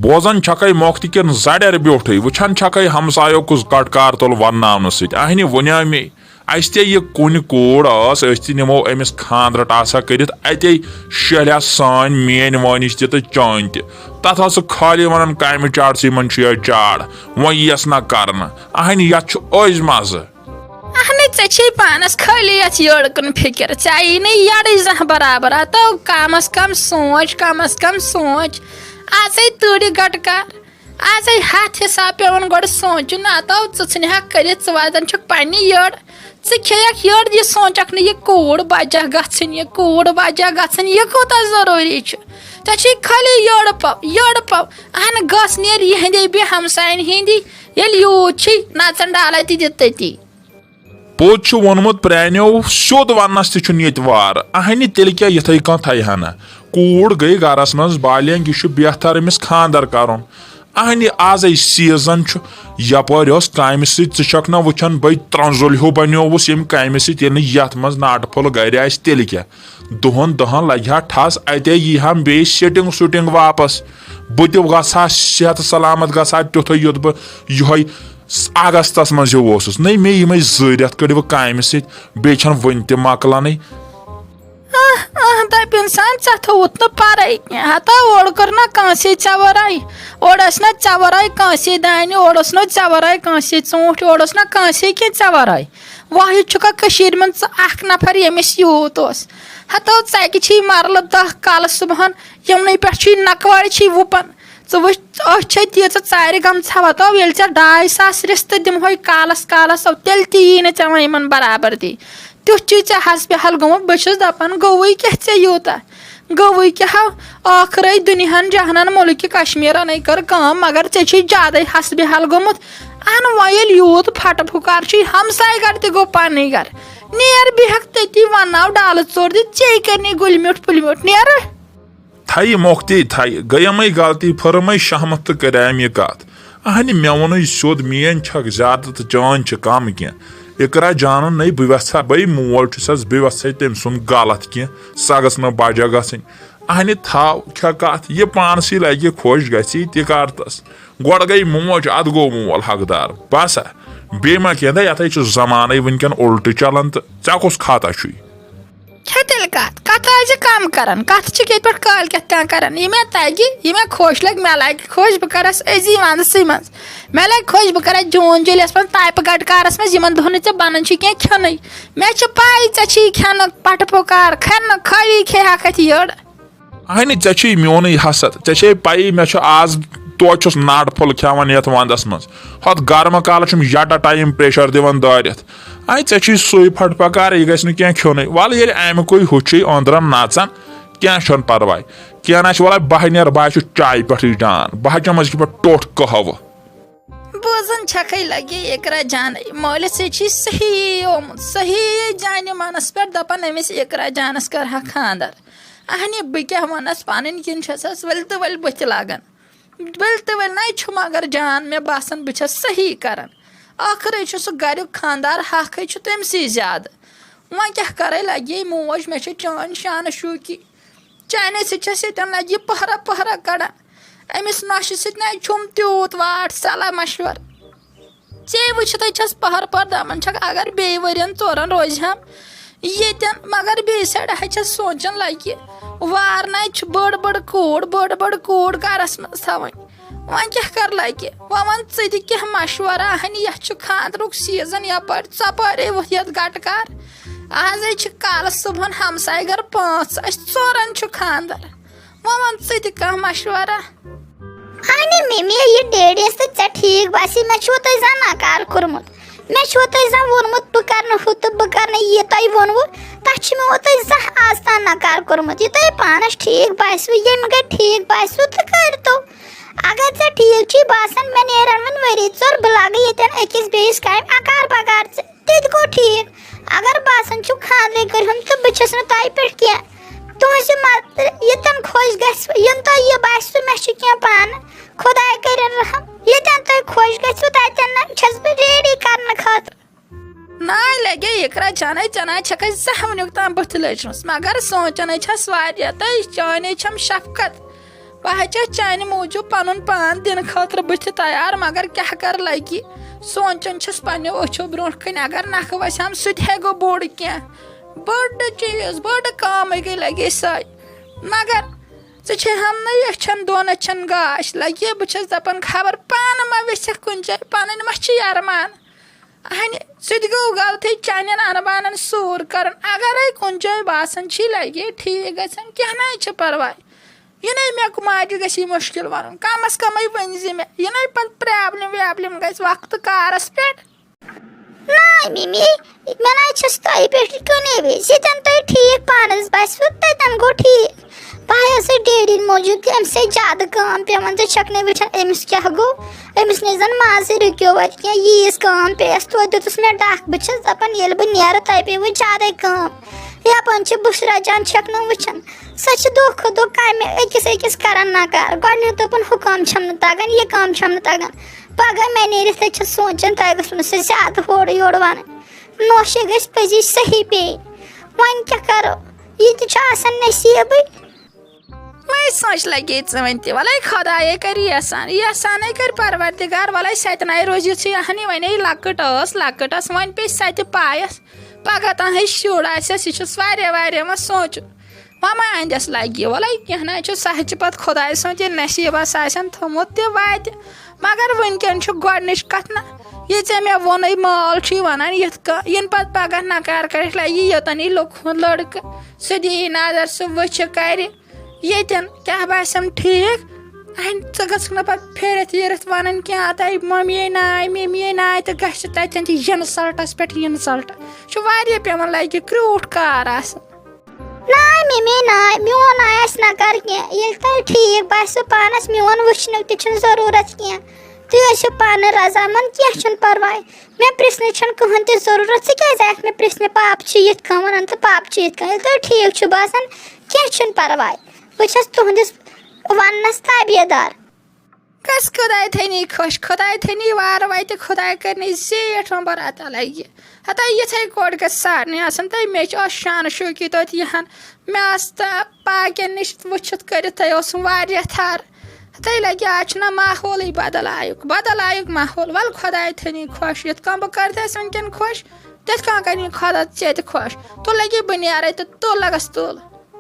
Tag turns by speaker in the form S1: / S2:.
S1: بوزن چھکے موقتی کن زڑیر بیوٹھے وچھان چھکے ہمسایو کس کٹکار تل ونناونہ سۭتۍ اہنہِ ونیو مے اس تے یہ کن کوڑ اس تی نمو امس خاندر ٹاسا کرت اتے شیلیا سان مین وانش تہ چان تہ تت ہس خالی ونان کامہ چاڑسی من چھ چاڑ و یس نہ کرنا اہن یت اوز مزہ
S2: اہن ژے پانس خالی یت یڑ کن فکر ژے نی یڑ زہ برابر تو کم از کم سوچ کم از کم سوچ آزے تڑی گٹ کر آزے ہاتھ حساب پیون گۄڈٕ سونچُن نتو ژٕ ژھٕنہکھ کٔرِتھ ژٕ واتان چھکھ پننہِ یٔڑ ژٕ کھیٚیکھ یٔڑ یہِ سونچکھ نہٕ یہِ کوٗر بجا گژھٕنۍ یہِ کوٗر بجا گژھٕنۍ یہِ کوٗتاہ ضروٗری چھُ ژےٚ چھُے خالی یٔڑ پو اہن گژھ نیر یِہنٛدے بیٚیہِ ہمساین ہِنٛدی ییٚلہِ یوٗت چھُے نژن ڈالا تہِ دِتھ تٔتی
S1: پوٚت چھُ ووٚنمُت پرٛانیو سیوٚد وننس تہِ چھُنہٕ ییٚتہِ وار اہنہِ تیٚلہِ کیٛاہ یِتھٕے کٔنۍ تھایہِ ہنا کوٗر گٔے گرس منٛز بالینٛگ یہِ چھُ بہتر أمِس خاندر کرُن اہنہِ آزے سیٖزن چھُ یپٲرۍ ٲس کامہِ سۭتۍ ژٕ چھکھ نہ وٕچھان بٔے ترٛنزُل ہیوٗ بنیووُس ییٚمہِ کامہِ سۭتۍ ییٚلہِ نہٕ یتھ منٛز ناٹہٕ پھوٚل گرِ آسہِ تیٚلہِ کیٛاہ دۄہن لگہِ ہا ٹھس اتے یی ہم بیٚیہِ سِٹنگ سُٹنگ واپس بہٕ تہِ گژھٕ ہا صحت سلامت گژھٕ ہا تیُتھُے یوٚت بہٕ یِہوے اگستس منٛز ہیوٗ اوسُس نٔے مےٚ یِمے 2 رٮ۪تھ کٔڑۍ وٕ کامہِ سۭتۍ بیٚیہِ چھنہٕ وُنہِ تہِ مۄکلانٕے
S2: دپ انسان ژےٚ تھووُتھ نہٕ پرے کینٛہہ ہتا اوڑ کٔر نا کٲنسے ژےٚ ورٲے اوڑ ٲسۍ نا ژےٚ ورٲے کٲنسے دانہِ اوڑ اوس نا ژےٚ ورٲے کٲنسے ژوٗنٛٹھۍ اوڑ اوس نا کٲنسے کینٛہہ ژےٚ ورٲے واحد چھُکھا کٔشیٖرِ منٛز ژٕ اکھ نفر ییٚمِس یوٗت اوس ہتو ژکہِ چھی مرلہٕ 10 کالہٕ صبحن یِمنٕے پٮ۪ٹھ چھُے نکوارِ چھی وُپن ژٕ وٕچھ أچھ چھے تیٖژٕ ژارِ گٔمژٕ ہتو ییٚلہِ ژےٚ 2,500 رِستہٕ دِمہوے کالس تیٚلہِ تہِ یی نہٕ ژےٚ وۄنۍ یِمن برابردی تیُتھ چھُے ژےٚ حسبِ حل گوٚمُت بہٕ چھُس دپان گوٚوٕے کیٛاہ ژےٚ یوٗتاہ گوٚوٕے کیٛاہ ٲخرے دُنیاہن جہانن مُلکہِ کشمیٖرنٕے کٔر کٲم مگر ژےٚ چھُے زیادے حسبِ حل گوٚمُت اہن وۄنۍ ییٚلہِ یوٗت پھٹہٕ پھُکار چھُے ہمساے گرٕ تہِ گوٚو پننٕے گرٕ نیر بیہکھ تٔتی ونناو ڈالہٕ ژور دِتھ ژے کرنی گُلۍ میوٗٹھ پُلۍ میوٗٹھ نیر
S1: تھایہِ موقتی تھایہِ گٔیمے غلطی پھٔرمے شہمت تہٕ کریام یہِ کتھ اہنہِ مےٚ ووٚنُے سیوٚد میٲنۍ چھکھ زیادٕ تہٕ چٲنۍ چھِ کم کینٛہہ اقرا جانُن نٔے بہٕ وٮ۪ژھا بٔے مول چھُسس بہٕ وٮ۪ژھے تٔمۍ سُنٛد غلط کینٛہہ سۄ گٔژھ نہٕ بجا گژھٕنۍ اہنہِ تھاو کھےٚ کتھ یہِ پانسٕے لگہِ خۄش گژھی تہِ کر تس گۄڈٕ گٔے موج ادٕ گوٚو مول حقدار باسا بیٚیہِ ما کینٛہہ دہ یتھے چھُ زمانٕے وٕنکٮ۪ن اُلٹہٕ چلان تہٕ ژےٚ کُس خطا چھُے
S2: تیٚلہِ کتھ ٲسۍ کم کران کتھ چھِ ییٚتہِ پٮ۪ٹھ کالکٮ۪تھ تام کران یہِ مےٚ تگہِ یہِ مےٚ خۄش لگہِ مےٚ لگہِ خۄش بہٕ کرس أزی ونٛدسٕے منٛز مےٚ لگہِ خۄش بہٕ کرس جوٗن جوٗلایس منٛز تایپہٕ گٹکارس منٛز یِمن دۄہن نہٕ ژےٚ بنان چھُ کینٛہہ کھٮ۪نٕے مےٚ چھِ پاے ژےٚ چھی کھٮ۪نہٕ پٹہٕ پھُکار کھٮ۪نہٕ خٲلی کھیٚہکھ اتھ یٔڑ
S1: اہنہِ ژےٚ چھُے میونٕے حسد ژےٚ چھے پایی مےٚ چھُ آز توتہِ چھُس ناٹہٕ پھوٚل کھٮ۪وان یتھ ونٛدس منٛز ہۄتھ گرمہٕ کالہٕ چھُم یٹا ٹایم پریشر دِوان دٲرِتھ ژےٚ چھُے سُے پھٹ پکار یہِ گژھِ نہٕ کینٛہہ کھیوٚنٕے وَلہٕ ییٚلہِ امہِ کُے ہُہ چھُے أنٛدرن نژان کینٛہہ چھُنہٕ پرواے کینٛہہ نہ چھُ وَلہٕ بہٕ نیر بہٕ چھُس چایہِ پٮ۪ٹھٕے ڈان بہٕ چمس یہِ پٮ۪ٹھ ٹوٹھ قہوٕ
S2: بوزن چھکھے لگے اقرا جانے مٲلِس سۭتۍ چھُے صحیح آمُت صحیح جانہِ منس پٮ۪ٹھ دپان أمِس اقرا جانس کرہا خاندر اہنہِ بہٕ کیٛاہ ونس پنٕنۍ کِنۍ چھسس ؤلۍ تہٕ ؤلۍ بٕتھِ لاگان ؤلۍ تہٕ ؤلۍ نَے چھُ مگر جان مےٚ باسان بہٕ چھس صحیح کران ٲخرے چھُ سُہ گریُک خاندار حقے چھُ تٔمسٕے زیادٕ وۄنۍ کیٛاہ کرے لگے موج مےٚ چھِ چٲنۍ شانہٕ شوٗکی چانے سۭتۍ چھس ییٚتٮ۪ن لگہِ یہِ پہرا پہرا کڑان أمِس نۄشہِ سۭتۍ نَے چھُم تیوٗت واٹھ صلاح مشور ژے وٕچھتھٕے چھس پہر پہر دپان چھکھ اگر بیٚیہِ ؤرین ژورن روزِ ہم ییٚتٮ۪ن مگر بیٚیہِ سایڈٕ ہا چھس سونچان لگہِ وار نَے چھُ بٔڑ بٔڑ کوٗر گرس منٛز تھاوٕنۍ وۄنۍ کیٛاہ کر لگہِ وۄنۍ ون ژٕ تہِ کینٛہہ مشورہ اہنہِ یتھ چھُ خاندرُک سیٖزن یپٲرۍ ژپٲرے ؤتھ یتھ گٹکار آزے چھِ کالہٕ صبحن ہمساے گرٕ 5 أسۍ ژورن چھُ خاندر وۄنۍ ون ژٕ تہِ کانٛہہ مشورہ
S3: اہنہِ ممی یہِ ڈیڈیس تہٕ ژےٚ ٹھیٖک باسی مےٚ چھُو تۄہہِ زن نکار کوٚرمُت مےٚ چھُو تۄہہِ زن ووٚنمُت بہٕ کرنہٕ ہُہ تہٕ بہٕ کرنہٕ یہِ تۄہہِ ووٚنوٕ تتھ چھُ مےٚ تۄہہِ زانٛہہ آز تام نکار کوٚرمُت یہِ تۄہہِ پانس ٹھیٖک باسوٕ ییٚمہِ گرِ ٹھیٖک باسوٕ تہٕ کٔرۍتو اگر ژےٚ ٹھیٖک چھُے باسان مےٚ نیرن وۄنۍ 2 ؤری بہٕ لاگہٕ ییٚتٮ۪ن أکِس بیٚیِس کامہِ اکار بکار ژٕ تہِ تہِ گوٚو ٹھیٖک اگر باسان چھُو خاندرٕے کٔرہُن تہٕ بہٕ چھس نہٕ تۄہہِ پٮ۪ٹھ کینٛہہ تُہنٛزِ ییٚتٮ۪ن خۄش گژھِوٕ یِم تۄہہِ یہِ باسوٕ مےٚ چھُ کینٛہہ پانہٕ خۄداے کٔرِنۍ رحم ییٚتٮ۪ن تۄہہِ خۄش گژھِوٕ تتٮ۪ن نہ چھس بہٕ ریڈی کرنہٕ خٲطرٕ
S2: ناے لگے اقرا جانے ژےٚ ناے چھکھ أسۍ زانٛہہ وٕنیُک تام بٕتھِ لٔجمٕژ مگر سونچانے چھس واریاہ تہٕ چانے چھم شفقت بہٕ چھَس چانہِ موٗجوٗب پَنُن پان دِنہٕ خٲطرٕ بٕتھِ تیار مگر کیٛاہ کَرٕ لگہِ سونٛچان چھَس پنٛنیو أچھو برونٛٹھ کَنۍ اگر نکھٕ وَسہِ ہم سُہ تہِ ہے گوٚو بوٚڑ کینٛہہ بٔڑ چیٖز بٔڑ کامٕے گٔے لگے سۄے مگر ژٕ چھے ہم نہٕ أچھَن دۄن أچھَن گاش لگے بہٕ چھَس دَپان خبر پانہٕ ما ویٚژھکھ کُنہِ جایہِ پَنٕنۍ ما چھِ یَرمان اہنہِ سُہ تہِ گوٚو غلطٕے چانٮ۪ن اَنہٕ بانَن سوٗر کَرُن اگرے کُنہِ جایہِ باسان چھی لگے ٹھیٖک گژھان کینٛہہ نَے چھِ پَرواے یِنَے مےٚ ماجہِ گژھِ یہِ مُشکِل وَنُن کَمَس کَمٕے ؤنۍ زِ مےٚ یِنَے پَتہٕ پرٛابلِم ویبلِم گژھِ وقتہٕ کارَس پٮ۪ٹھ
S3: نا ممی مےٚ نَے چھَس تۄہہِ پٮ۪ٹھ کُنی وِزِ ییٚتٮ۪ن تۄہہِ ٹھیٖک پانَس باسِوٕ تَتٮ۪ن گوٚو ٹھیٖک بہٕ ٲسٕے ڈیڈی موٗجوٗب تہِ أمِس ہے زیادٕ کٲم پٮ۪وان ژٕ چھَکھ نہٕ وٕچھان أمِس کیٛاہ گوٚو أمِس نَے زَن مازٕے رُکیو وَتہِ کینٛہہ ییٖژ کٲم پیٚیَس توتہِ دِتُس مےٚ ڈَکھ بہٕ چھَس دَپان ییٚلہِ بہٕ نیرٕ تۄہہِ پیٚوٕ زیادَے کٲم یَپٲرۍ چھِ بُشرا جان چھَکھ نہٕ وٕچھان سۄ چھِ دۄہ کھۄتہٕ دۄہ کامہِ أکِس کَران نَکار گۄڈٕنیُک دوٚپُن ہُہ کٲم چھَم نہٕ تَگان یہِ کٲم چھَم نہٕ تَگان پَگاہ مےٚ نیٖرِتھ ہے چھَس سونٛچان تۄہہِ گٔژھوٕ نہٕ سُہ زیادٕ ہورٕ یورٕ وَنٕنۍ نوشے گژھِ پٔزی صحیح پیٚیہِ وۄنۍ کیٛاہ کَرو یہِ تہِ چھُ آسان نصیٖبٕے
S2: وۄنۍ سونٛچ لگے ژٕ وۄنۍ تہِ وَلَے خۄدایے کَرِ یَسانے کَرِ پَروَردِگار وَلَے سَتہِ نَے روزِ یِژھٕے اَہنہِ وۄنۍ لۄکٕٹ ٲس وۄنۍ پیٚیہِ سَتہِ پایَس پَگاہ تام ہے شُر آسٮ۪س یہِ چھُس واریاہ وۄنۍ سونٛچُن وۄنۍ ما اَندٮ۪س لَگہِ یہِ وَلَے کینٛہہ نَے چھُ سُہ چھِ پَتہٕ خۄداے سُنٛد ییٚلہِ نصیٖبَس آسٮ۪ن تھوٚمُت تہِ واتہِ مگر وٕنۍکٮ۪ن چھُ گۄڈنِچ کَتھ نہ یہِ ژےٚ مےٚ ووٚنُے مول چھُے وَنان یِتھ کٔنۍ یِنہٕ پَتہٕ پَگاہ نَکار کٔرِتھ لَگہِ یوٚتَن یی لُکہٕ لٔڑکہٕ سُہ دِیی نظر سُہ وٕچھِ کَرِ ییٚتٮ۪ن کیٛاہ باسٮ۪م ٹھیٖک ژٕ گژھکھ نہٕ پَتہٕ پھیٖرِتھ ویٖرِتھ وَنٕنۍ کینٛہہ تۄہہِ مٔمیے ناے تہٕ گژھِ تَتٮ۪ن تہِ اِنسَلٹَس پٮ۪ٹھ اِنسَلٹ چھُ واریاہ پٮ۪وان لَگہِ کرٛوٗٹھ کار آسان
S3: ناے ممی ناے میون ناے آسہِ نَکار کینٛہہ ییٚلہِ تۄہہِ ٹھیٖک باسیو پانَس میون وٕچھنُک تہِ چھُنہٕ ضروٗرت کینٛہہ تُہۍ ٲسِو پانہٕ رضامنٛد کینٛہہ چھُنہٕ پَرواے مےٚ پِرٛژھنٕچ چھَنہٕ کٕہٕنۍ تہِ ضروٗرت ژٕ کیٛازِ آکھ مےٚ پِرٛژھنہِ پاپہٕ چھِ یِتھ کٔنۍ وَنان تہٕ پاپہٕ چھِ یِتھ کٔنۍ ییٚلہِ تۄہہِ ٹھیٖک چھُ باسان کینٛہہ چھُنہٕ پَرواے بہٕ چھَس تُہٕنٛدِس وَننَس تابعدار
S2: گژھِ خۄداے تھٲینی خۄش خۄداے تھٲینی وارٕ وَتہِ خۄداے کَرنی زیٖٹھ وۄنۍ عطا لَگہِ ہتا یِتھَے کٲٹھۍ گژھِ سارنٕے آسان تہٕ مےٚ چھِ شانہٕ شوقی توتہِ یِہَن مےٚ آسہٕ تہٕ باقٕیَن نِش وٕچھِتھ کٔرِتھ تۄہہِ اوسُم واریاہ تھَر ہَتَے لَگہِ آز چھُنہ ماحولٕے بدل آیُک ماحول وَلہٕ خۄداے تھٲینی خۄش یِتھ کٔنۍ بہٕ کَرتھَس وٕنۍکٮ۪ن خۄش تِتھ کٔنۍ کَرنی خۄدا ژےٚ تہِ خۄش تُل لَگے بہٕ نیرَے تہٕ تُل لَگَس تُل